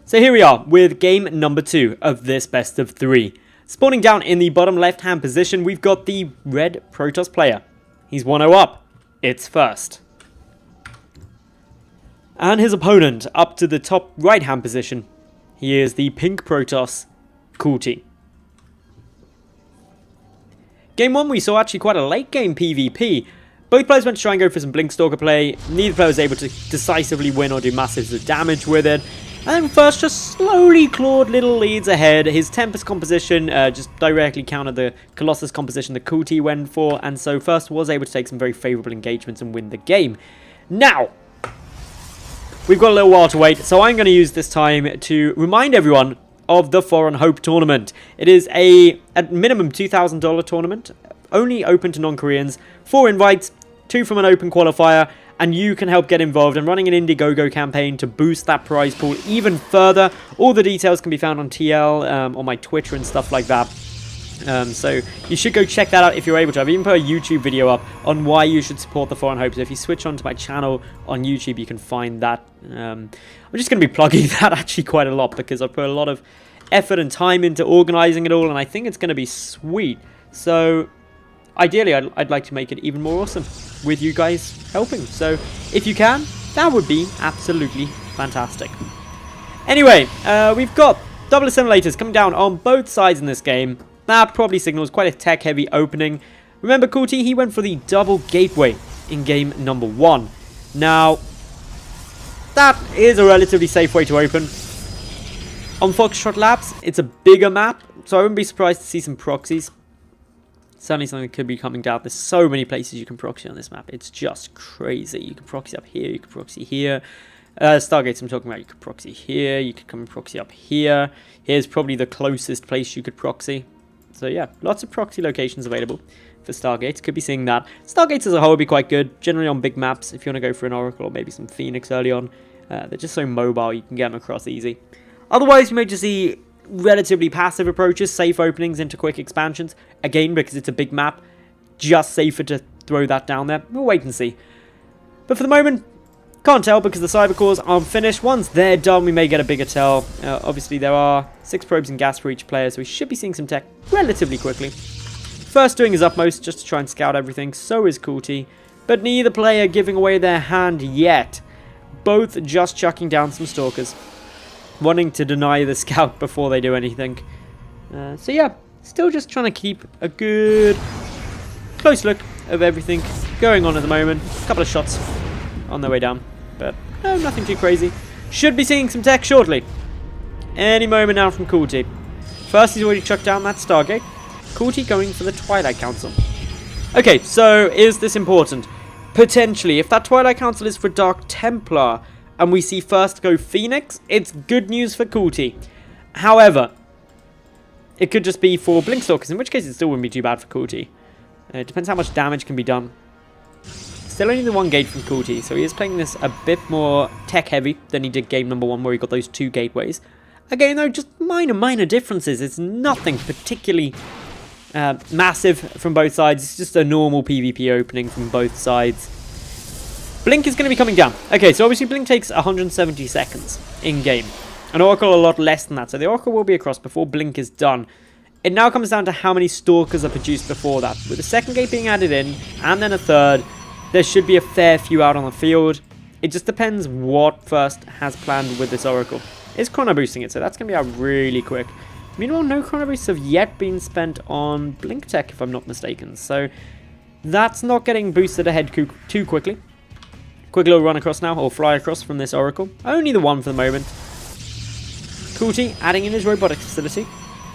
So here we are with game number 2 of this best of 3. Spawning down in the bottom left hand position, we've got the red Protoss player. He's 1-0 up. It's first. And his opponent up to the top right hand position. He is the pink Protoss, Cooltea. Game 1 we saw actually quite a late game PvP. Both players went to try and go for some Blinkstalker play. Neither player was able to decisively win or do massive damage with it. And then first just slowly clawed little leads ahead. His Tempest composition just directly countered the Colossus composition that Cooltea went for. And so first was able to take some very favourable engagements and win the game. Now, we've got a little while to wait. So I'm going to use this time to remind everyone of the Foreign Hope tournament. It is a, at minimum, $2,000 tournament. Only open to non-Koreans. 4 invites, 2 from an open qualifier. And you can help get involved in running an Indiegogo campaign to boost that prize pool even further. All the details can be found on TL, on my Twitter and stuff like that. So you should go check that out if you're able to. I've even put a YouTube video up on why you should support the Foreign Hope. So if you switch on to my channel on YouTube, you can find that. I'm just going to be plugging that actually quite a lot because I've put a lot of effort and time into organizing it all. And I think it's going to be sweet. So ideally, I'd like to make it even more awesome with you guys helping. So if you can, that would be absolutely fantastic. Anyway, we've got double assimilators coming down on both sides in this game. That probably signals quite a tech-heavy opening. Remember, Cooltea, he went for the double gateway in game number 1. Now, that is a relatively safe way to open. On Foxtrot Labs, it's a bigger map, so I wouldn't be surprised to see some proxies. Certainly something that could be coming down. There's so many places you can proxy on this map. It's just crazy. You can proxy up here. You can proxy here. Stargates I'm talking about. You could proxy here. You could come and proxy up here. Here's probably the closest place you could proxy. So yeah, lots of proxy locations available for Stargates. Could be seeing that. Stargates as a whole would be quite good. Generally on big maps. If you want to go for an Oracle or maybe some Phoenix early on. They're just so mobile. You can get them across easy. Otherwise, you may just see relatively passive approaches, safe openings into quick expansions. Again, because it's a big map, just safer to throw that down there. We'll wait and see. But for the moment, can't tell because the cyber cores aren't finished. Once they're done, we may get a bigger tell. Obviously, there are 6 probes and gas for each player, so we should be seeing some tech relatively quickly. First doing his utmost just to try and scout everything. So is Cooltea, but neither player giving away their hand yet. Both just chucking down some stalkers, wanting to deny the scout before they do anything. So yeah, still just trying to keep a good close look of everything going on at the moment. A couple of shots on their way down, but no, nothing too crazy. Should be seeing some tech shortly. Any moment now from Cooltea. First, he's already chucked down that Stargate. Cooltea going for the Twilight Council. Okay, so is this important? Potentially. If that Twilight Council is for Dark Templar, and we see first go Phoenix, it's good news for Cooltea. However, it could just be for Blinkstalkers, in which case it still wouldn't be too bad for Cooltea. It depends how much damage can be done. Still only the 1 gate from Cooltea, so he is playing this a bit more tech-heavy than he did game number 1, where he got those 2 gateways. Again, though, just minor differences. It's nothing particularly massive from both sides. It's just a normal PvP opening from both sides. Blink is going to be coming down. Okay, so obviously Blink takes 170 seconds in-game. An Oracle a lot less than that. So the Oracle will be across before Blink is done. It now comes down to how many Stalkers are produced before that. With the second gate being added in, and then a third, there should be a fair few out on the field. It just depends what first has planned with this Oracle. It's chrono boosting it, so that's going to be out really quick. Meanwhile, no chrono boosts have yet been spent on Blink Tech, if I'm not mistaken. So that's not getting boosted ahead too quickly. Quick little run across now, or fly across from this Oracle. Only the 1 for the moment. Cooltea adding in his robotic facility,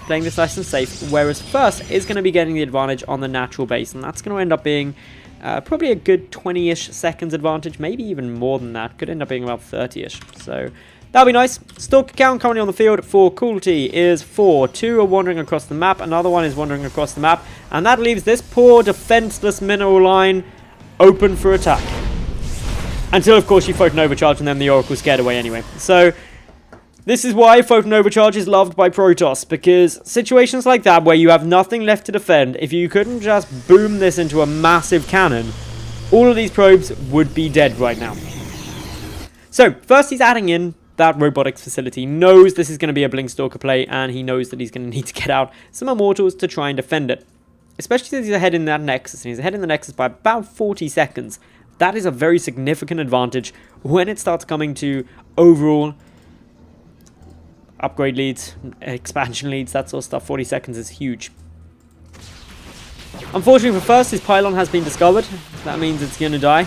playing this nice and safe, whereas first is going to be getting the advantage on the natural base, and that's going to end up being probably a good 20-ish seconds advantage, maybe even more than that. Could end up being about 30-ish, so that'll be nice. Stalker count currently on the field for Cooltea is 4. 2 are wandering across the map, another one is wandering across the map, and that leaves this poor defenseless mineral line open for attack. Until, of course, you Photon Overcharge and then the Oracle's scared away anyway. So, this is why Photon Overcharge is loved by Protoss. Because situations like that where you have nothing left to defend, if you couldn't just boom this into a massive cannon, all of these probes would be dead right now. So, first he's adding in that robotics facility, knows this is going to be a Blinkstalker play, and he knows that he's going to need to get out some Immortals to try and defend it. Especially since he's ahead in that Nexus, and he's ahead in the Nexus by about 40 seconds. That is a very significant advantage when it starts coming to overall upgrade leads, expansion leads, that sort of stuff. 40 seconds is huge. Unfortunately for first, his pylon has been discovered. That means it's going to die.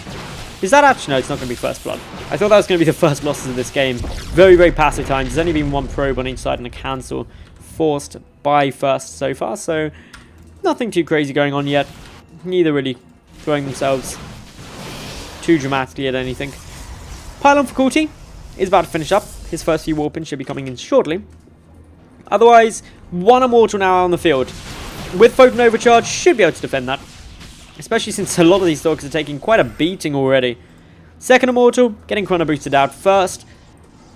Is that actually? No, it's not going to be first blood. I thought that was going to be the first losses of this game. Very, very passive times. There's only been one probe on each side and a cancel forced by first so far. So nothing too crazy going on yet. Neither really throwing themselves too dramatically at anything. Pylon for Cooltea is about to finish up. His first few warpins should be coming in shortly. Otherwise, one Immortal now on the field. With Photon Overcharge, should be able to defend that. Especially since a lot of these Stalkers are taking quite a beating already. Second Immortal, getting Chrono Boosted out first.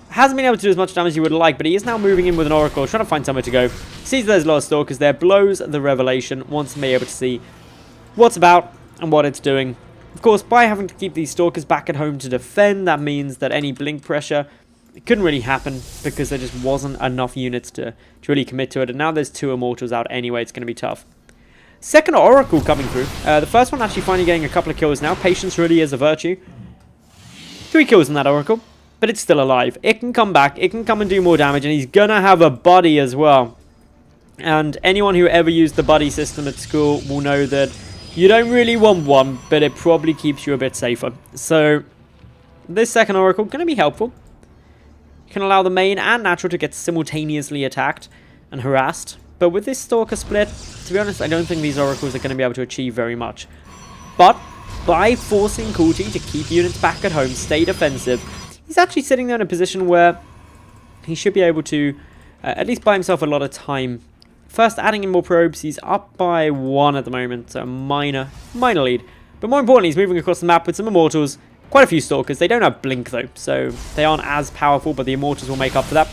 Hasn't been able to do as much damage as you would like, but he is now moving in with an Oracle, trying to find somewhere to go. Sees there's a lot of Stalkers there, blows the Revelation, wants to be able to see what's about and what it's doing. Of course, by having to keep these Stalkers back at home to defend, that means that any blink pressure, it couldn't really happen because there just wasn't enough units to really commit to it. And now there's 2 Immortals out anyway, it's going to be tough. Second Oracle coming through. The first one actually finally getting a couple of kills now. Patience really is a virtue. 3 kills in that Oracle, but it's still alive. It can come back, it can come and do more damage, and he's going to have a buddy as well. And anyone who ever used the buddy system at school will know that you don't really want one, but it probably keeps you a bit safer. So this second Oracle going to be helpful. Can allow the main and natural to get simultaneously attacked and harassed. But with this Stalker split, to be honest, I don't think these Oracles are going to be able to achieve very much. But by forcing Cooltea to keep units back at home, stay defensive, he's actually sitting there in a position where he should be able to at least buy himself a lot of time. First, adding in more probes, he's up by 1 at the moment, so a minor lead. But more importantly, he's moving across the map with some Immortals. Quite a few Stalkers. They don't have Blink though, so they aren't as powerful, but the Immortals will make up for that.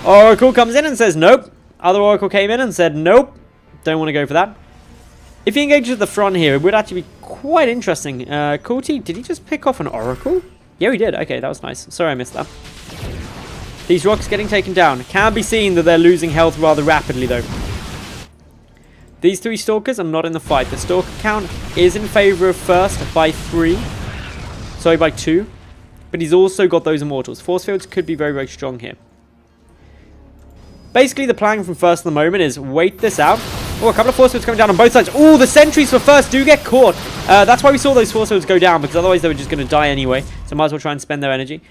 Oracle comes in and says nope. Other Oracle came in and said nope. Don't want to go for that. If he engages at the front here, it would actually be quite interesting. Cooltea, did he just pick off an Oracle? Yeah, he did. Okay, that was nice. Sorry I missed that. These rocks getting taken down. It can be seen that they're losing health rather rapidly though. These 3 Stalkers are not in the fight. The Stalker count is in favor of first by 3. Sorry, by 2. But he's also got those Immortals. Force fields could be very, very strong here. Basically, the plan from first at the moment is wait this out. Oh, a couple of force fields coming down on both sides. Oh, the sentries for first do get caught. That's why we saw those force fields go down, because otherwise they were just going to die anyway. So might as well try and spend their energy.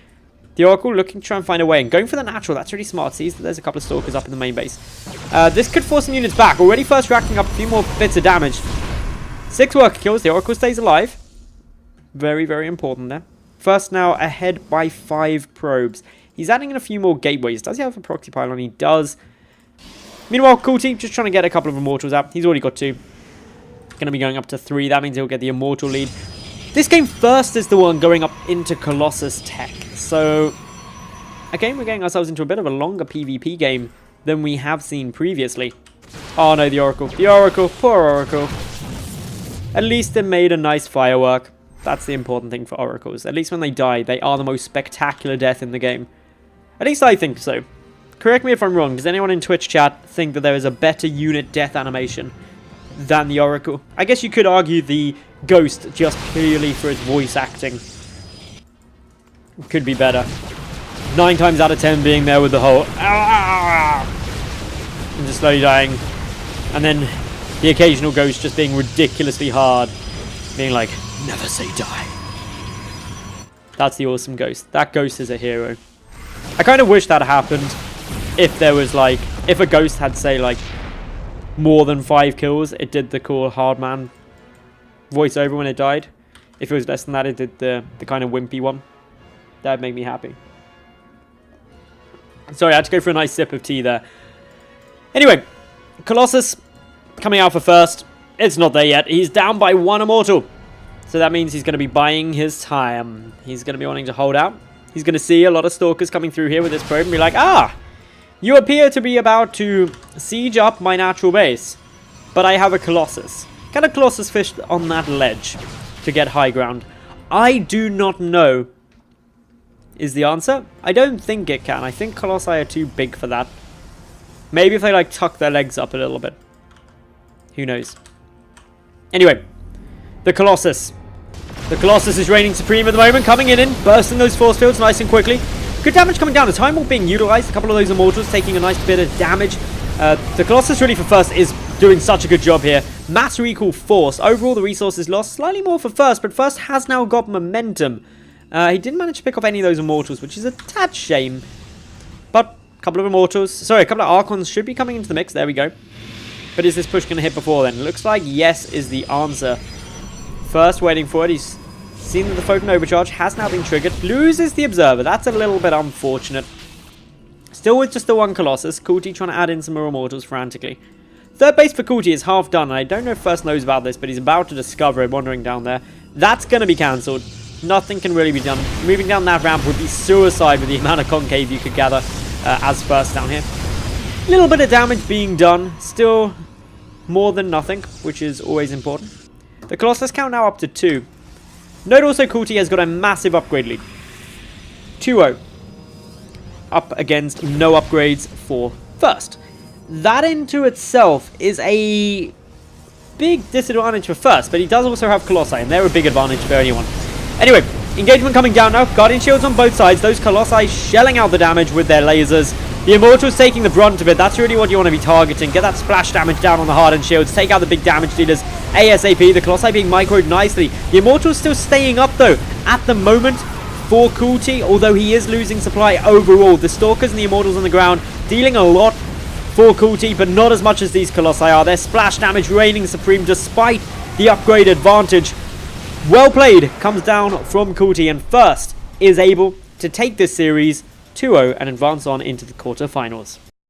The Oracle looking to try and find a way, and going for the natural. That's really smart. Sees that there's a couple of Stalkers up in the main base. This could force some units back. Already first racking up a few more bits of damage. 6 worker kills. The Oracle stays alive. Very, very important there. First now ahead by 5 probes. He's adding in a few more gateways. Does he have a proxy pylon? He does. Meanwhile, Cooltea just trying to get a couple of Immortals out. He's already got 2. Going to be going up to 3. That means he'll get the Immortal lead. This game first is the one going up into Colossus tech. So, again, we're getting ourselves into a bit of a longer PvP game than we have seen previously. Oh no, the Oracle. The Oracle. Poor Oracle. At least it made a nice firework. That's the important thing for Oracles. At least when they die, they are the most spectacular death in the game. At least I think so. Correct me if I'm wrong. Does anyone in Twitch chat think that there is a better unit death animation than the Oracle? I guess you could argue the Ghost just purely for its voice acting. Could be better. 9 times out of 10 being there with the whole and just slowly dying. And then the occasional Ghost just being ridiculously hard. Being like, never say die. That's the awesome Ghost. That Ghost is a hero. I kind of wish that happened if there was like, if a Ghost had say like more than 5 kills, it did the cool hard man voiceover when it died. If it was less than that, it did the kind of wimpy one. That'd make me happy. Sorry, I had to go for a nice sip of tea there. Anyway, Colossus coming out for first. It's not there yet. He's down by 1 Immortal. So that means he's going to be buying his time. He's going to be wanting to hold out. He's going to see a lot of Stalkers coming through here with this probe and be like, ah, you appear to be about to siege up my natural base. But I have a Colossus. Can a Colossus fish on that ledge to get high ground? I do not know is the answer. I don't think it can. I think Colossi are too big for that. Maybe if they like tuck their legs up a little bit. Who knows? Anyway, the Colossus. The Colossus is reigning supreme at the moment, coming in, bursting those force fields nice and quickly. Good damage coming down. The Time Warp being utilized. A couple of those Immortals taking a nice bit of damage. The Colossus really for first is doing such a good job here. Matter equal force. Overall, the resources lost slightly more for first, but first has now got momentum. He didn't manage to pick off any of those Immortals, which is a tad shame. But a couple of Immortals, sorry, a couple of Archons should be coming into the mix. There we go. But is this push going to hit before then? Looks like yes is the answer. First waiting for it. He's seen that the Photon Overcharge has now been triggered. Loses the Observer. That's a little bit unfortunate. Still with just the one Colossus. Cooltea trying to add in some more Immortals frantically. Third base for Cooltea is half done. I don't know if First knows about this, but he's about to discover it wandering down there. That's going to be cancelled. Nothing can really be done. Moving down that ramp would be suicide with the amount of concave you could gather as First down here. Little bit of damage being done. Still more than nothing, which is always important. The Colossus count now up to 2. Note also Cooltea has got a massive upgrade lead. 2-0. Up against no upgrades for First. That into itself is a big disadvantage for First, but he does also have Colossi, and they're a big advantage for anyone. Anyway, engagement coming down now. Guardian Shields on both sides. Those Colossi shelling out the damage with their lasers. The Immortals taking the brunt of it. That's really what you want to be targeting. Get that splash damage down on the hardened shields. Take out the big damage dealers ASAP. The Colossi being microed nicely. The Immortals still staying up though at the moment for Cooltea, although he is losing supply overall. The Stalkers and the Immortals on the ground dealing a lot for Cooltea, but not as much as these Colossi are. Their splash damage reigning supreme despite the upgrade advantage. Well played comes down from Cooltea, and First is able to take this series 2-0 and advance on into the quarterfinals.